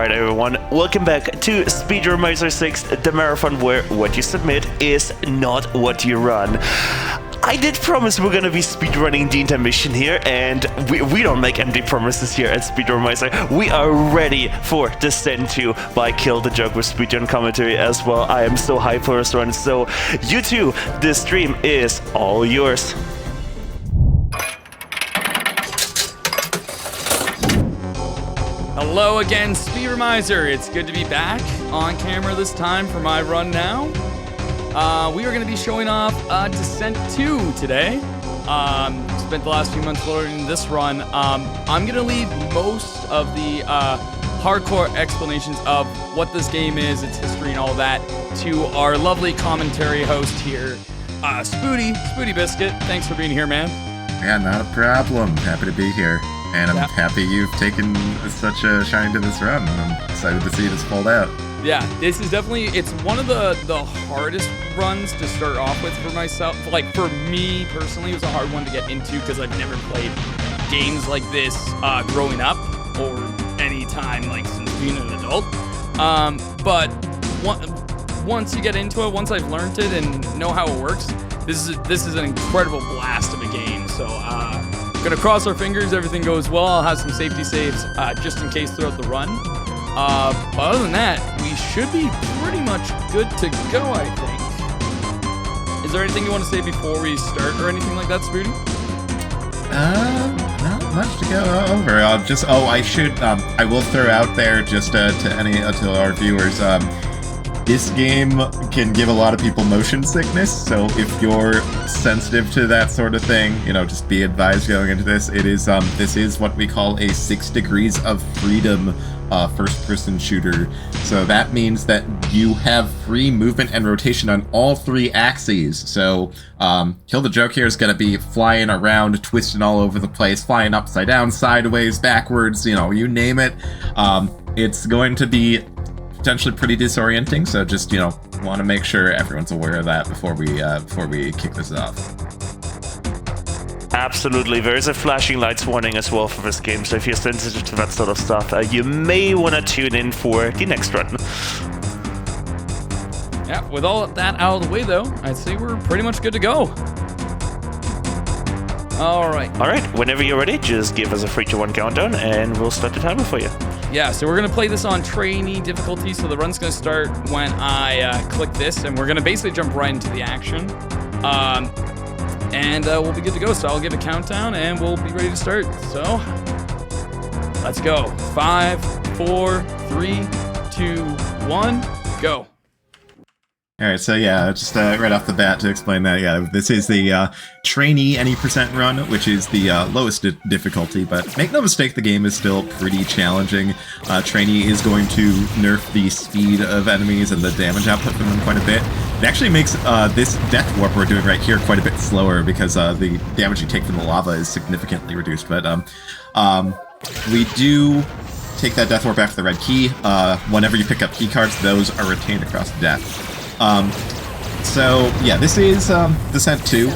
Alright everyone, welcome back to Speedromizer 6, the marathon where what you submit is not what you run. I did promise we're gonna be speedrunning the entire mission here, and we don't make empty promises here at Speedromizer. We are ready for Descent 2 by KilledTheJoke with speedrun commentary as well. I am so hyped for this run, so you too, this stream is all yours. Hello again, Speedromizer. It's good to be back on camera this time for my run now. We are going to be showing off Descent 2 today. Spent the last few months learning this run. I'm going to leave most of the hardcore explanations of what this game is, its history and all that, to our lovely commentary host here, Spoody Biscuit. Thanks for being here, man. Yeah, not a problem. Happy to be here. And I'm happy you've taken such a shine to this run. I'm excited to see this pulled out. Yeah, this is definitely, it's one of the hardest runs to start off with for myself. Like, for me personally, it was a hard one to get into because I've never played games like this growing up or any time, like, since being an adult. But once you get into it, once I've learned it and know how it works, this is an incredible blast of a game. So, gonna cross our fingers, everything goes well. I'll have some safety saves just in case throughout the run. But other than that, we should be pretty much good to go, I think. Is there anything you want to say before we start or anything like that, Spoody? Not much to go over. I will throw out there just to our viewers, this game can give a lot of people motion sickness, so if you're sensitive to that sort of thing, just be advised going into this. This is what we call a 6 degrees of freedom first-person shooter. So that means that you have free movement and rotation on all 3 axes. So KilledTheJoke here is going to be flying around, twisting all over the place, flying upside down, sideways, backwards, you name it. It's going to be potentially pretty disorienting, so just want to make sure everyone's aware of that before we kick this off. Absolutely, there is a flashing lights warning as well for this game, so if you're sensitive to that sort of stuff, you may want to tune in for the next run. Yeah, with all of that out of the way though, I'd say we're pretty much good to go. Alright, whenever you're ready, just give us a 3, 2, 1 countdown and we'll start the timer for you. Yeah, so we're going to play this on Trainee difficulty, so the run's going to start when I click this, and we're going to basically jump right into the action. And we'll be good to go, so I'll give a countdown, and we'll be ready to start. So, let's go. 5, 4, 3, 2, 1, go. Alright, so yeah, just right off the bat to explain that, this is the Trainee any % run, which is the lowest difficulty, but make no mistake, the game is still pretty challenging. Trainee is going to nerf the speed of enemies and the damage output from them quite a bit. It actually makes this death warp we're doing right here quite a bit slower because the damage you take from the lava is significantly reduced, but we do take that death warp after the red key. Whenever you pick up key cards, those are retained across death. So yeah, this is Descent 2.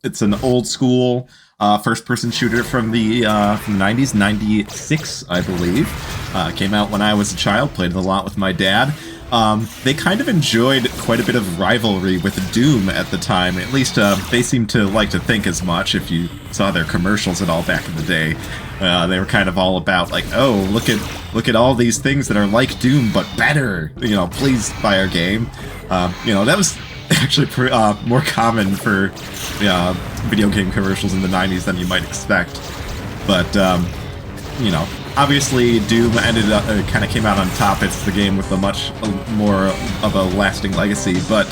It's an old school first-person shooter from the 90s, 96, I believe. Came out when I was a child, played it a lot with my dad. They kind of enjoyed quite a bit of rivalry with Doom at the time. At least they seem to like to think as much. If you saw their commercials at all back in the day, they were kind of all about like, oh, look at all these things that are like Doom but better. Please buy our game. That was actually more common for video game commercials in the 90s than you might expect. But obviously Doom ended up kind of came out on top. It's the game with a much more of a lasting legacy, but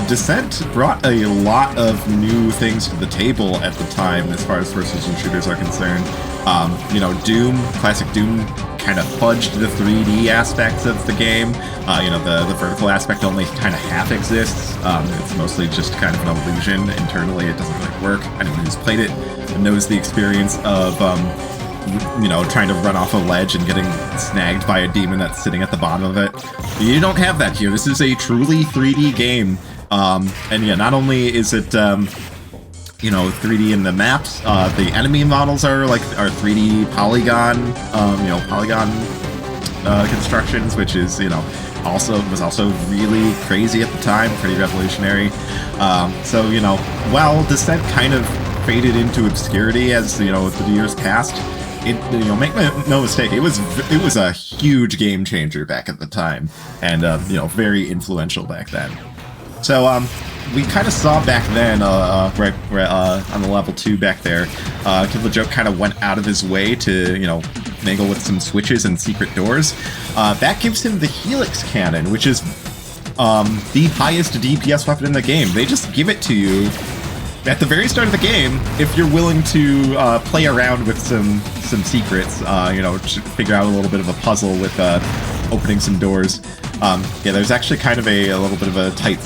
Descent brought a lot of new things to the table at the time as far as first-person shooters are concerned. Classic Doom kind of fudged the 3D aspects of the game. The vertical aspect only kind of half exists. It's mostly just kind of an illusion. Internally, it doesn't really work. Anyone who's played it knows the experience of trying to run off a ledge and getting snagged by a demon that's sitting at the bottom of it. You don't have that here. This is a truly 3D game. And yeah, not only is it 3D in the maps, the enemy models are 3D polygon constructions, which is, you know, was also really crazy at the time, pretty revolutionary. So, you know, while Descent kind of faded into obscurity as, you know, the years passed, it, you know, make no mistake, it was a huge game changer back at the time, and you know, very influential back then. So we kind of saw back then, right on the level 2 back there, KilledTheJoke kind of went out of his way to, you know, mingle with some switches and secret doors. That gives him the Helix Cannon, which is the highest DPS weapon in the game. They just give it to you at the very start of the game if you're willing to play around with some secrets, you know, figure out a little bit of a puzzle with opening some doors. Yeah, there's actually kind of a little bit of a tight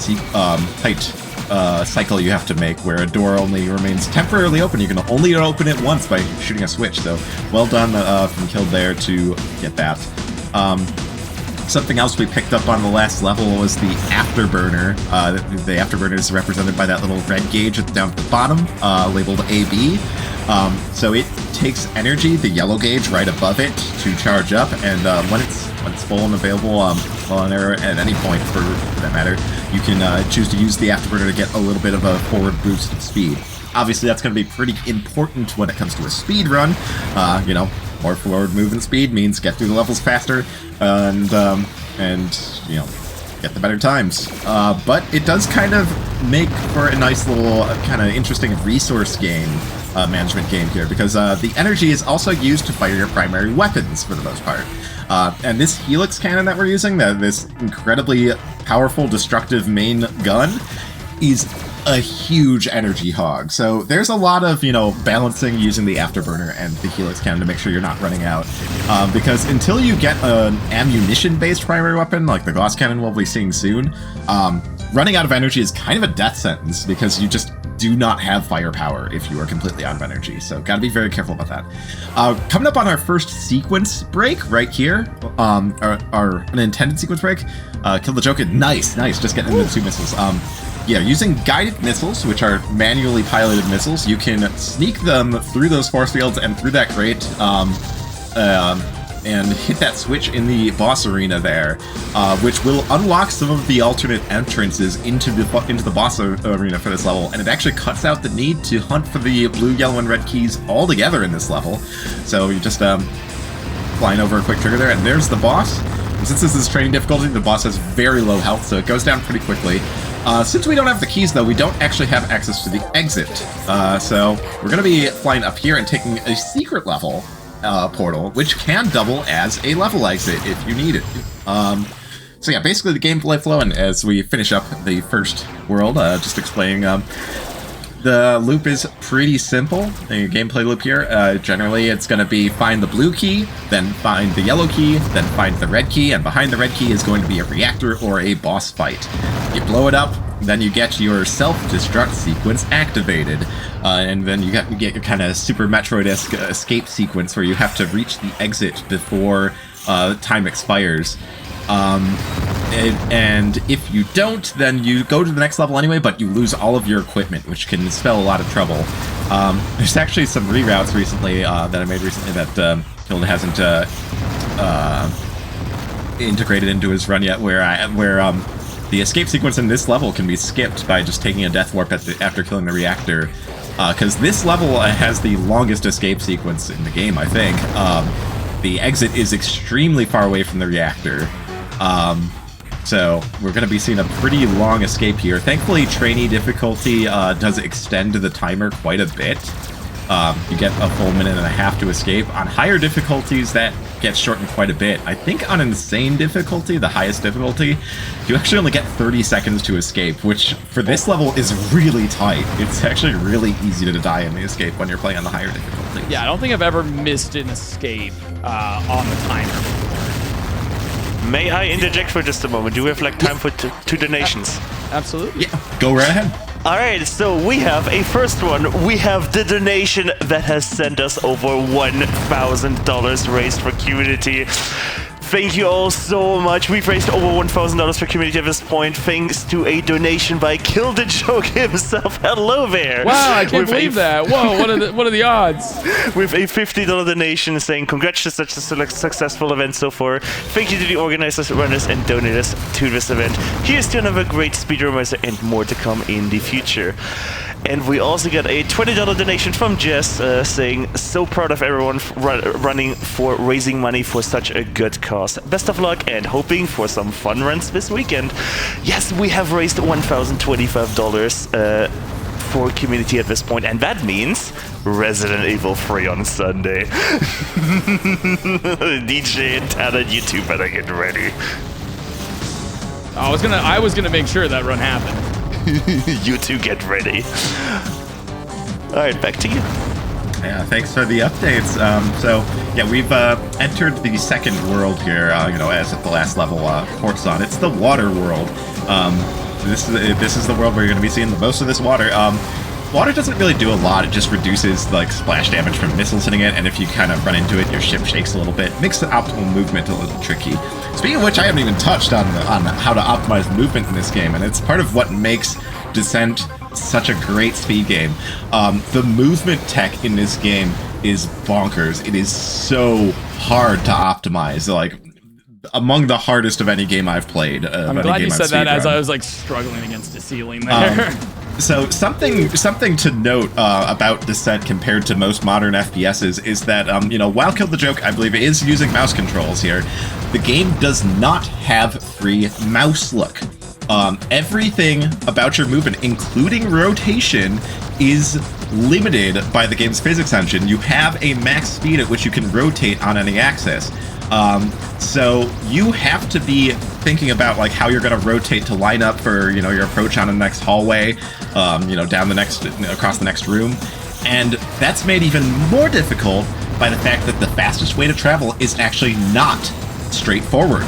cycle you have to make where a door only remains temporarily open. You can only open it once by shooting a switch, so well done from Killed there to get that. Something else we picked up on the last level was the Afterburner. The Afterburner is represented by that little red gauge down at the bottom, labeled AB. So it takes energy, the yellow gauge right above it, to charge up, and when it's full and available, at any point for that matter, you can choose to use the Afterburner to get a little bit of a forward boost of speed. Obviously, that's going to be pretty important when it comes to a speed run. You know, more forward movement speed means get through the levels faster, and you know, get the better times. But it does kind of make for a nice little kind of interesting resource game, management game here, because the energy is also used to fire your primary weapons for the most part. And this Helix Cannon that we're using, this incredibly powerful, destructive main gun, is a huge energy hog. So there's a lot of, you know, balancing using the Afterburner and the Helix Cannon to make sure you're not running out. Because until you get an ammunition-based primary weapon, like the Glass Cannon we'll be seeing soon, running out of energy is kind of a death sentence, because you just do not have firepower if you are completely out of energy. So gotta be very careful about that. Coming up on our first sequence break right here, our unintended sequence break, KilledTheJoke, nice, just getting into the 2 missiles. Yeah, using guided missiles, which are manually piloted missiles, you can sneak them through those force fields and through that crate, and hit that switch in the boss arena there, which will unlock some of the alternate entrances into the boss arena for this level, and it actually cuts out the need to hunt for the blue, yellow, and red keys altogether in this level. So you just flying over a quick trigger there, and there's the boss. And since this is training difficulty, the boss has very low health, so it goes down pretty quickly. Since we don't have the keys, though, we don't actually have access to the exit. So we're going to be flying up here and taking a secret level portal, which can double as a level exit if you need it. So yeah, basically the gameplay flow, and as we finish up the first world, just explaining, the loop is pretty simple. The gameplay loop here, generally it's going to be find the blue key, then find the yellow key, then find the red key, and behind the red key is going to be a reactor or a boss fight. You blow it up, then you get your self-destruct sequence activated, and then you get your kind of Super Metroid-esque escape sequence where you have to reach the exit before time expires. And if you don't, then you go to the next level anyway, but you lose all of your equipment, which can spell a lot of trouble. There's actually some reroutes recently that I made recently that Killed hasn't integrated into his run yet, where the escape sequence in this level can be skipped by just taking a death warp after killing the reactor. Because this level has the longest escape sequence in the game, I think. The exit is extremely far away from the reactor. So we're going to be seeing a pretty long escape here. Thankfully, Trainee difficulty does extend the timer quite a bit. You get a full minute and a half to escape. On higher difficulties, that gets shortened quite a bit. I think on Insane difficulty, the highest difficulty, you actually only get 30 seconds to escape, which for this level is really tight. It's actually really easy to die in the escape when you're playing on the higher difficulty. Yeah, I don't think I've ever missed an escape on the timer before. May I interject for just a moment? Do we have like time for two donations? Absolutely. Yeah, go right ahead. Alright, so we have a first one. We have the donation that has sent us over $1,000 raised for QMUNITY. Thank you all so much. We've raised over $1,000 for community at this point, thanks to a donation by KilledTheJoke himself. Hello there. Wow, I can't believe that. Whoa, what are the odds? With a $50 donation saying, congrats to such a successful event so far. Thank you to the organizers, runners, and donors to this event. Here's to another great Speedromizer and more to come in the future. And we also got a $20 donation from Jess saying, so proud of everyone running for raising money for such a good cause. Best of luck and hoping for some fun runs this weekend. Yes, we have raised $1,025 for community at this point, and that means Resident Evil 3 on Sunday. DJ and Talent, you two better get ready. I was gonna make sure that run happened. You two get ready. Alright, back to you. Yeah, thanks for the updates. So, yeah, we've entered the second world here, as at the last level, Horson. It's the water world. This is the world where you're going to be seeing the most of this water. Water doesn't really do a lot. It just reduces, like, splash damage from missiles hitting it, and if you kind of run into it, your ship shakes a little bit. Makes the optimal movement a little tricky. Speaking of which, I haven't even touched on how to optimize movement in this game, and it's part of what makes Descent such a great speed game. The movement tech in this game is bonkers. It is so hard to optimize. Like, among the hardest of any game I've played. I'm glad you said that as I was like struggling against the ceiling there. So something to note about Descent compared to most modern FPSs is that, while KilledTheJoke, I believe, is using mouse controls here, the game does not have free mouse look. Everything about your movement, including rotation, is limited by the game's physics engine. You have a max speed at which you can rotate on any axis. So you have to be thinking about like how you're going to rotate to line up for, your approach on the next hallway, down the next, across the next room. And that's made even more difficult by the fact that the fastest way to travel is actually not straightforward.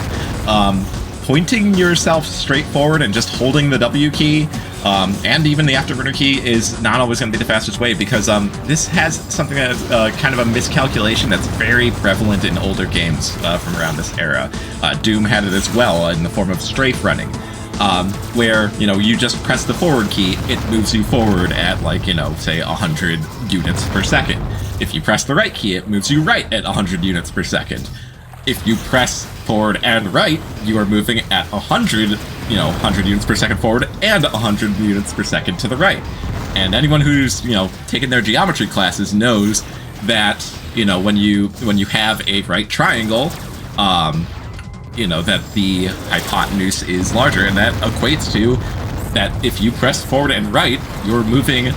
Pointing yourself straight forward and just holding the W key, and even the afterburner key, is not always going to be the fastest way, because this has something that's kind of a miscalculation that's very prevalent in older games from around this era. Doom had it as well in the form of strafe running, where, you just press the forward key, it moves you forward at, like, say 100 units per second. If you press the right key, it moves you right at 100 units per second. If you press forward and right, you are moving at 100 units per second forward and 100 units per second to the right. And anyone who's, taken their geometry classes knows that, when you have a right triangle, that the hypotenuse is larger, and that equates to that if you press forward and right, you're moving,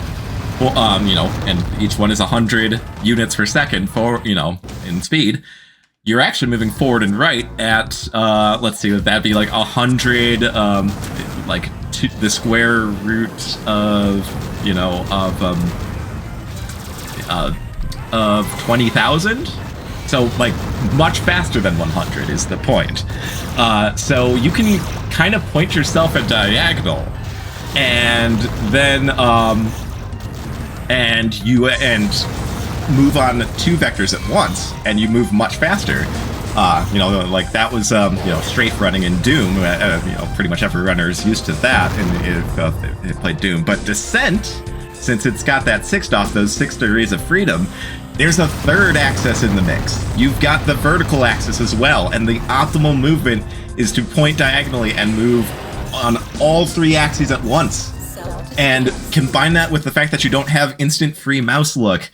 and each one is 100 units per second for, in speed. You're actually moving forward and right at, let's see, that'd be like 100, the square root of, of 20,000. So, like, much faster than 100 is the point. So you can kind of point yourself at diagonal, and then, move on two vectors at once, and you move much faster. Like that was, strafe running in Doom. Pretty much every runner is used to that, and if they played Doom. But Descent, since it's got that 6 DOF, those 6 degrees of freedom, there's a third axis in the mix. You've got the vertical axis as well, and the optimal movement is to point diagonally and move on all 3 axes at once. And combine that with the fact that you don't have instant free mouse look.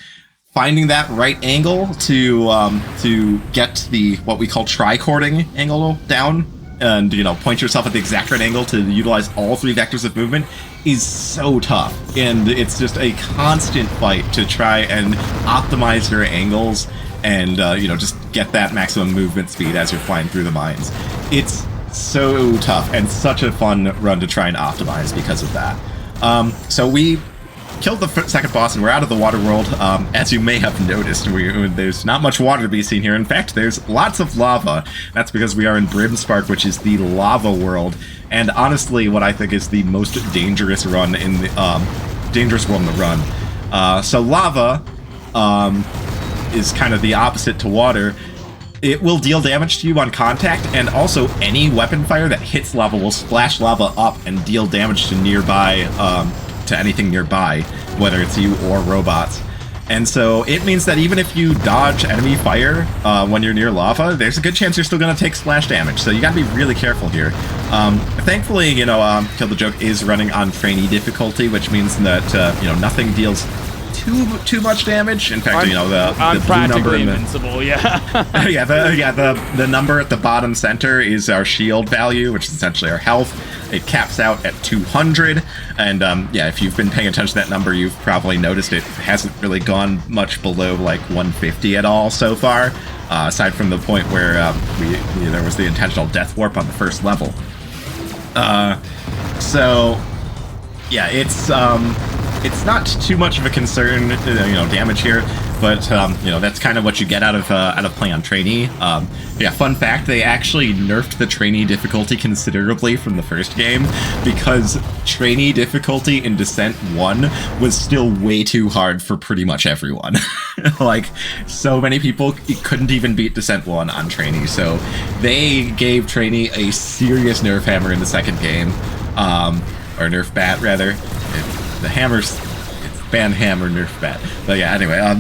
Finding that right angle to get the what we call tricording angle down, and point yourself at the exact right angle to utilize all 3 vectors of movement is so tough, and it's just a constant fight to try and optimize your angles and just get that maximum movement speed as you're flying through the mines. It's so tough and such a fun run to try and optimize because of that. So we killed the second boss, and we're out of the water world. As you may have noticed, there's not much water to be seen here. In fact, there's lots of lava. That's because we are in Brimspark, which is the lava world, and honestly, what I think is the most dangerous run in the dangerous world in the run. So lava is kind of the opposite to water. it will deal damage to you on contact, and also any weapon fire that hits lava will splash lava up and deal damage to nearby, to anything nearby, whether it's you or robots. And so it means that even if you dodge enemy fire when you're near lava, there's a good chance you're still going to take splash damage. So you got to be really careful here. Thankfully, you know, KilledTheJoke is running on Trainee difficulty, which means that you know, nothing deals too much damage. In fact, you know, the blue number in invincible, yeah. yeah, the number at the bottom center is our shield value, which is essentially our health. It caps out at 200, and yeah, if you've been paying attention to that number, you've probably noticed it hasn't really gone much below like 150 at all so far, aside from the point where there was the intentional death warp on the first level. So yeah, it's not too much of a concern, you know, damage here, but you know, that's kind of what you get out of playing on Trainee. Yeah, fun fact: they actually nerfed the Trainee difficulty considerably from the first game because Trainee difficulty in Descent 1 was still way too hard for pretty much everyone. Like, so many people couldn't even beat Descent 1 on Trainee, so they gave Trainee a serious nerf hammer in the second game, or nerf bat rather. The hammer's, it's ban hammer, nerf bat. But yeah, anyway, I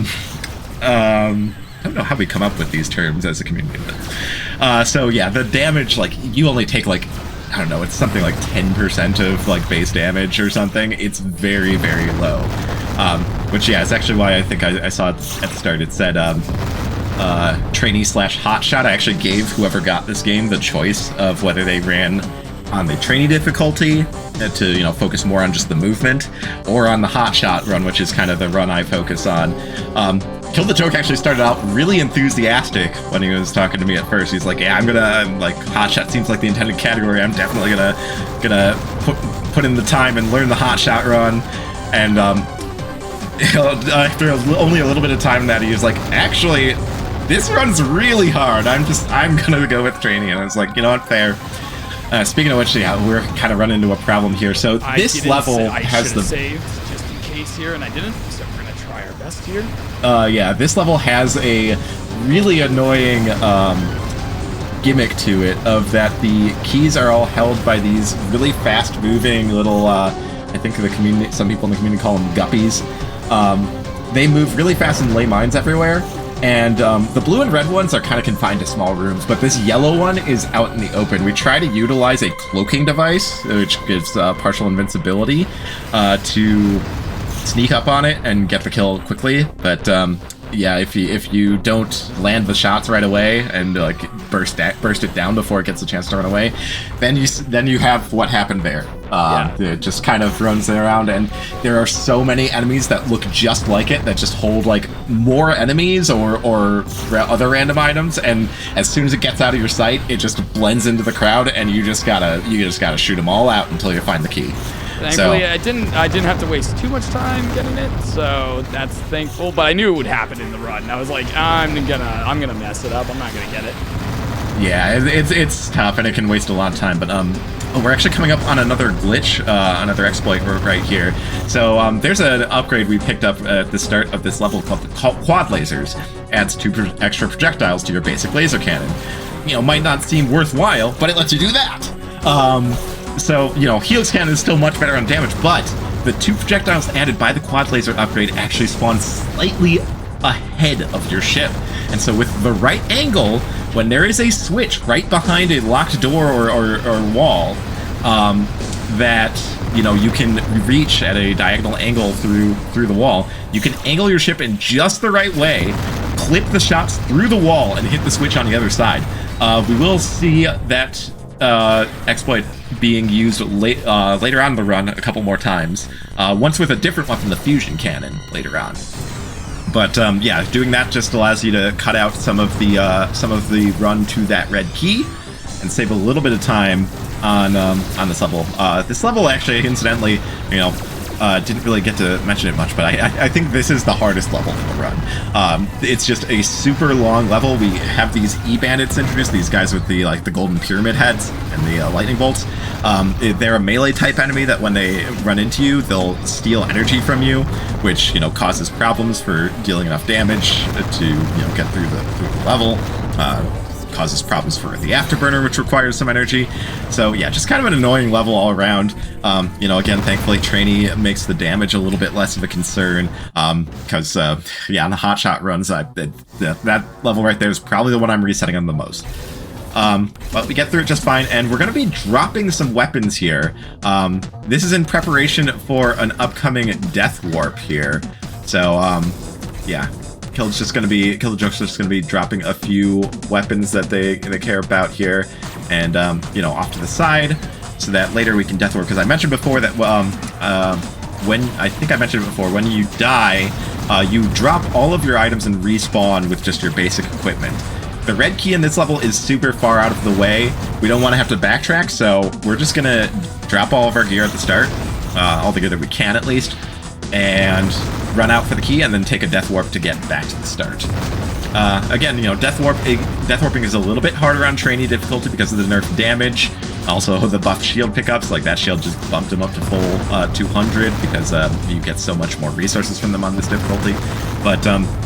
don't know how we come up with these terms as a community. So yeah, the damage, like, you only take like, I don't know, it's something like 10% of like base damage or something. It's very, very low. Which yeah, it's actually why I think I saw it at the start. It said Trainee/Hotshot. I actually gave whoever got this game the choice of whether they ran on the Trainee difficulty to, you know, focus more on just the movement, or on the Hotshot run, which is kind of the run I focus on. KilledTheJoke actually started out really enthusiastic when he was talking to me at first. He's like, yeah, I'm like, Hotshot seems like the intended category. I'm definitely gonna put in the time and learn the Hotshot run. And after only a little bit of time that, he was like, actually, this run's really hard. I'm gonna go with Trainee. And I was like, you know what, fair. Speaking of which, yeah, we're kind of running into a problem here. So this level has the saved just in case here, and I didn't. So we're gonna try our best here. Yeah, this level has a really annoying gimmick to it, of that the keys are all held by these really fast-moving little. I think the community, some people in the community call them guppies. They move really fast and lay mines everywhere. And the blue and red ones are kind of confined to small rooms, but this yellow one is out in the open. We try to utilize a cloaking device, which gives partial invincibility, to sneak up on it and get the kill quickly. But yeah, if you don't land the shots right away and like burst it down before it gets a chance to run away, then you have what happened there. It just kind of runs around, and there are so many enemies that look just like it, that just hold like more enemies or other random items, and as soon as it gets out of your sight, it just blends into the crowd, and you just gotta shoot them all out until you find the key. Thankfully, I didn't have to waste too much time getting it, so that's thankful. But I knew it would happen in the run. I was like, I'm gonna mess it up. I'm not gonna get it. Yeah, it's tough, and it can waste a lot of time. But we're actually coming up on another glitch, another exploit right here. So there's an upgrade we picked up at the start of this level called Quad Lasers. Adds 2 extra projectiles to your basic laser cannon. You know, might not seem worthwhile, but it lets you do that. So, you know, Helix Cannon is still much better on damage, but the 2 projectiles added by the Quad Laser upgrade actually spawn slightly ahead of your ship. And so with the right angle, when there is a switch right behind a locked door or wall, that, you know, you can reach at a diagonal angle through the wall, you can angle your ship in just the right way, clip the shots through the wall, and hit the switch on the other side. We will see that exploit being used later on in the run a couple more times, once with a different weapon, the fusion cannon, later on. But yeah, doing that just allows you to cut out some of the run to that red key and save a little bit of time on this level. This level actually, incidentally, you know, didn't really get to mention it much, but I think this is the hardest level in the run. It's just a super long level. We have these E-bandits introduced, these guys with the golden pyramid heads and the lightning bolts. They're a melee type enemy that when they run into you, they'll steal energy from you, which, you know, causes problems for dealing enough damage to, you know, get through the level. causes problems for the afterburner, which requires some energy. So yeah, just kind of an annoying level all around. You know, again, thankfully Trainee makes the damage a little bit less of a concern, because yeah, on the Hotshot runs, that level right there is probably the one I'm resetting on the most. But we get through it just fine, and we're going to be dropping some weapons here. This is in preparation for an upcoming Death Warp here. So, yeah. KilledTheJoke's just gonna be dropping a few weapons that they care about here, and you know, off to the side, so that later we can Death Warp. Because I mentioned before that when you die, you drop all of your items and respawn with just your basic equipment. The red key in this level is super far out of the way. We don't want to have to backtrack, so we're just gonna drop all of our gear at the start, all the gear that we can at least, and run out for the key, and then take a Death Warp to get back to the start. Again, you know, Death Warping is a little bit harder on Trainee difficulty because of the nerf damage. Also, the buff shield pickups, like that shield just bumped him up to full 200 because you get so much more resources from them on this difficulty. But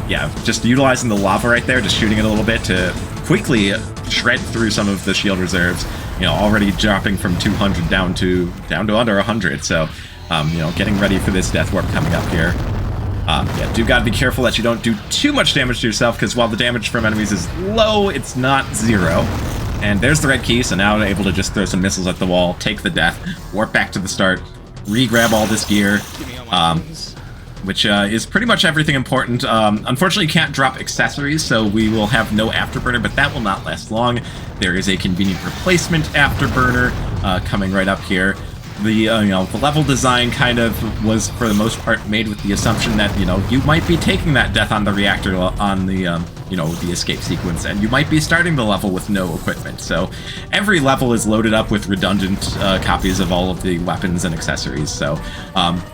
yeah, just utilizing the lava right there, just shooting it a little bit to quickly shred through some of the shield reserves. You know, already dropping from 200 down to under 100. So, you know, getting ready for this Death Warp coming up here. Yeah, do gotta be careful that you don't do too much damage to yourself, because while the damage from enemies is low, it's not zero. And there's the red key, so now I'm able to just throw some missiles at the wall, take the death, warp back to the start, re-grab all this gear, which is pretty much everything important. Unfortunately, you can't drop accessories, so we will have no afterburner, but that will not last long. There is a convenient replacement afterburner coming right up here. The you know, the level design kind of was for the most part made with the assumption that, you know, you might be taking that death on the reactor on the you know, the escape sequence, and you might be starting the level with no equipment. So every level is loaded up with redundant copies of all of the weapons and accessories. So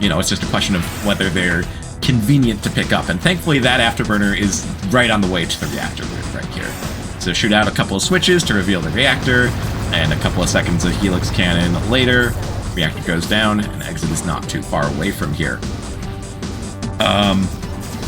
you know, it's just a question of whether they're convenient to pick up, and thankfully that afterburner is right on the way to the reactor right here. So shoot out a couple of switches to reveal the reactor, and a couple of seconds of helix cannon later, reactor goes down, and exit is not too far away from here.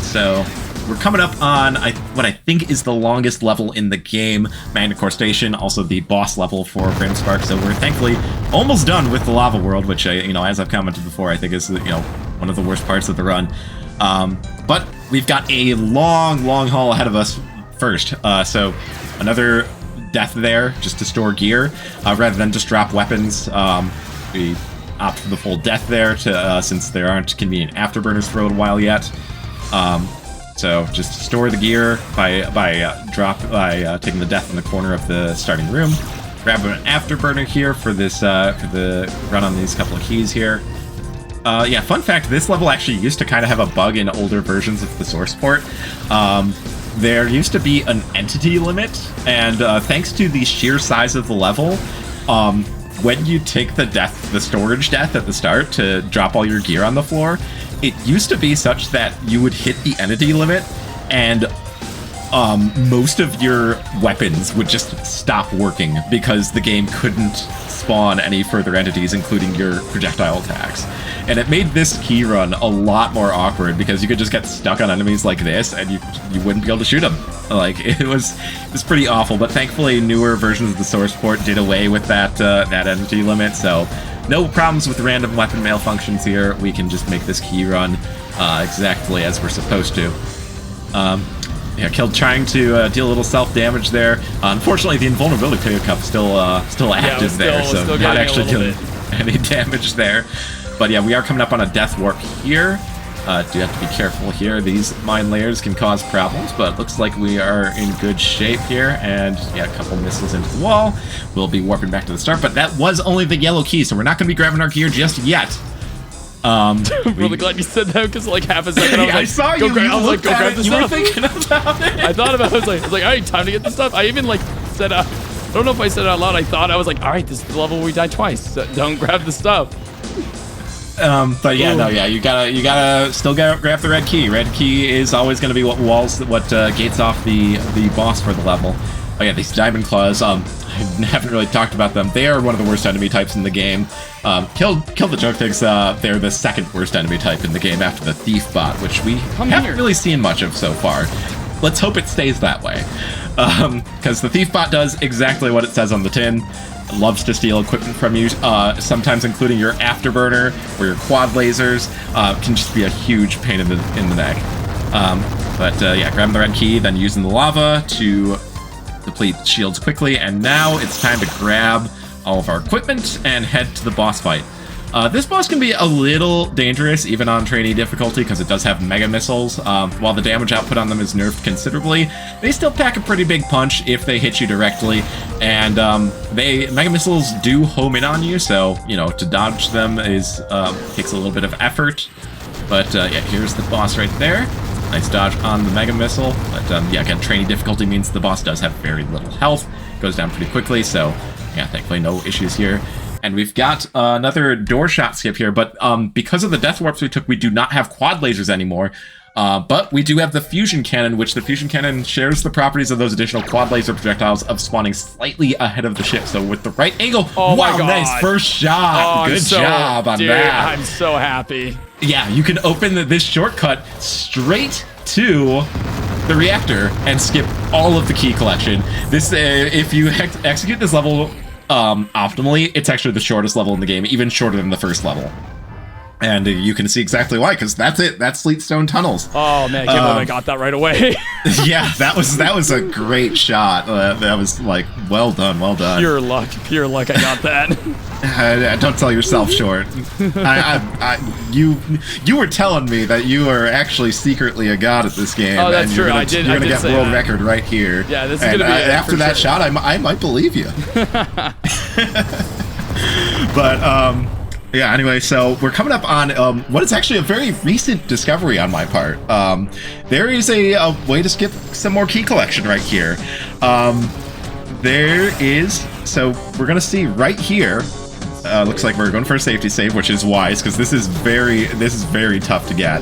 So we're coming up on what I think is the longest level in the game, Magnacore Station, also the boss level for Brimspark. So we're thankfully almost done with the lava world, which you know, as I've commented before, I think is, you know, one of the worst parts of the run. But we've got a long haul ahead of us first. So another death there just to store gear, rather than just drop weapons. We opt for the full death there to since there aren't convenient afterburners for a little while yet. So just store the gear by taking the death in the corner of the starting room. Grab an afterburner here for this for the run on these couple of keys here. Yeah, fun fact: this level actually used to kind of have a bug in older versions of the source port. There used to be an entity limit, and thanks to the sheer size of the level, when you take the storage death at the start to drop all your gear on the floor, it used to be such that you would hit the entity limit, and most of your weapons would just stop working because the game couldn't spawn any further entities, including your projectile attacks. And it made this key run a lot more awkward because you could just get stuck on enemies like this and you wouldn't be able to shoot them. Like, it was pretty awful, but thankfully newer versions of the source port did away with that entity limit, so no problems with random weapon malfunctions here. We can just make this key run exactly as we're supposed to. Yeah, Killed trying to deal a little self-damage there. Unfortunately, the invulnerability pickup still active there, so not actually doing any damage there. But yeah, we are coming up on a death warp here. Do have to be careful here. These mine layers can cause problems, but it looks like we are in good shape here. And yeah, a couple missiles into the wall. We'll be warping back to the start, but that was only the yellow key, so we're not going to be grabbing our gear just yet. I'm really glad you said that, because like half a second I was like, I saw go you. grab, I was like, go grab the you stuff. were thinking about it. I thought about it. I was like, all right, time to get the stuff. I even like said, I don't know if I said it out loud. I was like, all right, this is the level where we die twice. So don't grab the stuff. But yeah, no, yeah, you gotta still grab the red key. Red key is always gonna be what gates off the boss for the level. Oh yeah, these diamond claws. I haven't really talked about them. They are one of the worst enemy types in the game. KilledTheJoke thinks they're the second worst enemy type in the game after the thief bot, which we haven't really seen much of so far. let's hope it stays that way. Because the thief bot does exactly what it says on the tin. It loves to steal equipment from you, sometimes including your afterburner or your quad lasers. Can just be a huge pain in the neck. Yeah, grabbing the red key, then using the lava to deplete shields quickly, and now it's time to grab all of our equipment and head to the boss fight. This boss can be a little dangerous, even on trainee difficulty, because it does have mega missiles. While the damage output on them is nerfed considerably, they still pack a pretty big punch if they hit you directly, and mega missiles do home in on you, so, you know, to dodge them takes a little bit of effort. But yeah, here's the boss right there. Nice dodge on the mega missile, but yeah, again, trainee difficulty means the boss does have very little health, goes down pretty quickly, so yeah, thankfully no issues here. And we've got another door shot skip here, but because of the death warps we took, we do not have quad lasers anymore. But we do have the fusion cannon, which the fusion cannon shares the properties of those additional quad laser projectiles of spawning slightly ahead of the ship. So with the right angle, oh wow, my God. Nice first shot. Good job on that. I'm so happy. Yeah, you can open this shortcut straight to the reactor and skip all of the key collection. This, if you execute this level optimally, it's actually the shortest level in the game, even shorter than the first level. And you can see exactly why, because that's it. That's Sleetstone Tunnels. Oh man, I can't believe I got that right away. Yeah, that was a great shot. That was like, well done, well done. Pure luck, I got that. Don't sell yourself short. You were telling me that you are actually secretly a god at this game. Oh, that's and true. You're gonna get world record right here. Yeah, this is gonna be after that shot. I might believe you. But yeah, anyway, so we're coming up on what is actually a very recent discovery on my part. There is a way to skip some more key collection right here. So we're going to see right here, looks like we're going for a safety save, which is wise, because this is very tough to get.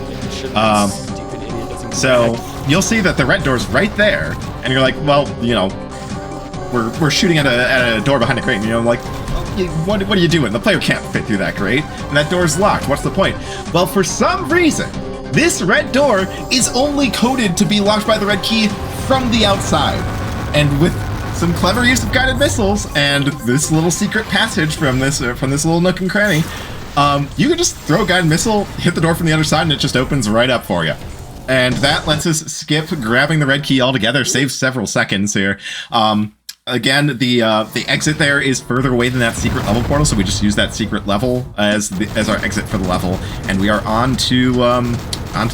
So you'll see that the red door's right there, and you're like, well, you know, we're shooting at a door behind a crate, and you know, like, what are you doing? The player can't fit through that crate, and that door's locked. What's the point? Well, for some reason, this red door is only coded to be locked by the red key from the outside. And with some clever use of guided missiles and this little secret passage from this little nook and cranny, you can just throw a guided missile, hit the door from the other side, and it just opens right up for you. And that lets us skip grabbing the red key altogether, saves several seconds here. Again, the exit there is further away than that secret level portal, so we just use that secret level as our exit for the level, and we are on to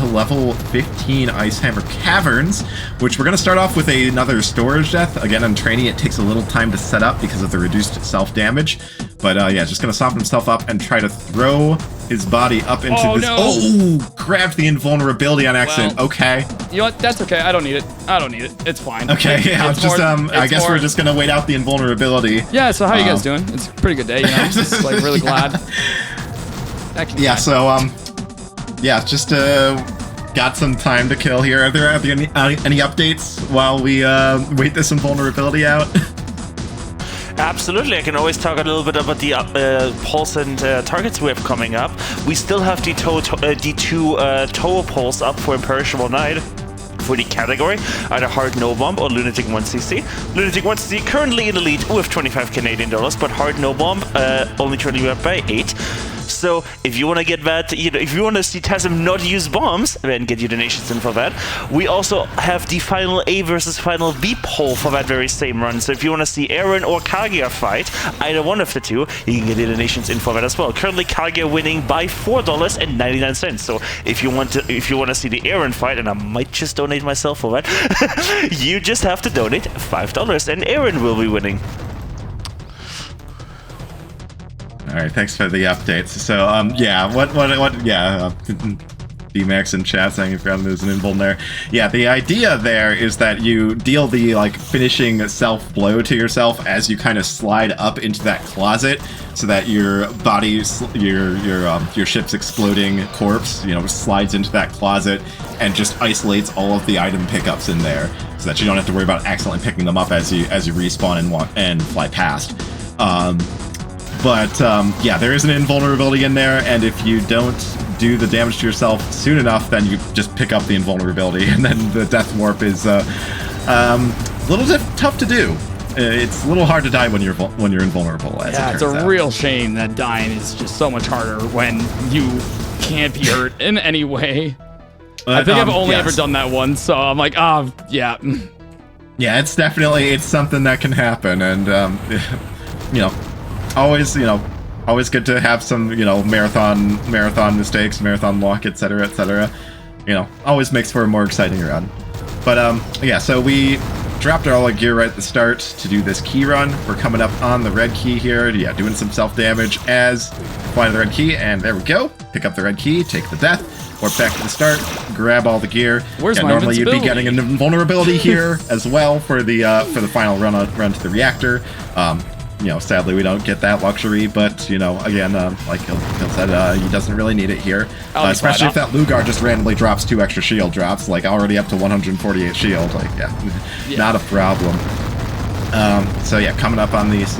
level 15, Icehammer Caverns, which we're going to start off with another storage death. Again, on Trainee, it takes a little time to set up because of the reduced self-damage, but yeah, just going to soften himself up and try to throw his body up into this. No. Oh, grabbed the invulnerability on accident. Well, okay. You know what? That's okay. I don't need it. It's fine. Okay, yeah, it's just more, I guess we're just gonna wait out the invulnerability. Yeah. So how are you guys doing? It's a pretty good day. You know, I'm just like really glad. Yeah. So yeah, just got some time to kill here. Are there any updates while we wait this invulnerability out? Absolutely, I can always talk a little bit about the pulse and targets we have coming up. We still have the two tower pulse up for Imperishable Night for the category, either Hard No Bomb or Lunatic 1cc. Lunatic 1cc currently in the lead with 25 Canadian dollars, but Hard No Bomb only turning up by 8. So if you want to get that, you know, if you want to see Tassim not use bombs, then get your donations in for that. We also have the final A versus final B poll for that very same run. So if you want to see Aaron or Kagia fight, either one of the two, you can get your donations in for that as well. Currently Kagia winning by $4.99. So if you want to see the Aaron fight, and I might just donate myself for that, you just have to donate $5 and Aaron will be winning. All right, thanks for the updates. So, yeah, D-Max in chat saying you found there's an invul there. Yeah, the idea there is that you deal the, like, finishing self-blow to yourself as you kind of slide up into that closet so that your body, your ship's exploding corpse, you know, slides into that closet and just isolates all of the item pickups in there so that you don't have to worry about accidentally picking them up as you respawn and fly past. But yeah, there is an invulnerability in there, and if you don't do the damage to yourself soon enough, then you just pick up the invulnerability, and then the death warp is a little tough to do. It's a little hard to die when you're invulnerable. Yeah, it's a real shame that dying is just so much harder when you can't be hurt in any way. I think I've only ever done that once, so I'm like, yeah. Yeah, it's something that can happen, and always good to have some marathon mistakes, marathon luck, etc., etc. Always makes for a more exciting run. But yeah, so we dropped all our gear right at the start to do this key run. We're coming up on the red key here. Yeah, doing some self-damage as flying the red key, and there we go. Pick up the red key, take the death, warp back to the start, grab all the gear. Where's my normally you'd be getting an invulnerability here as well for the final run to the reactor. Sadly we don't get that luxury, but again, like Kill said, he doesn't really need it here, especially if that Lugar just randomly drops 2 extra shield drops, like already up to 148 shield. Like, yeah. Not a problem. So yeah, coming up on this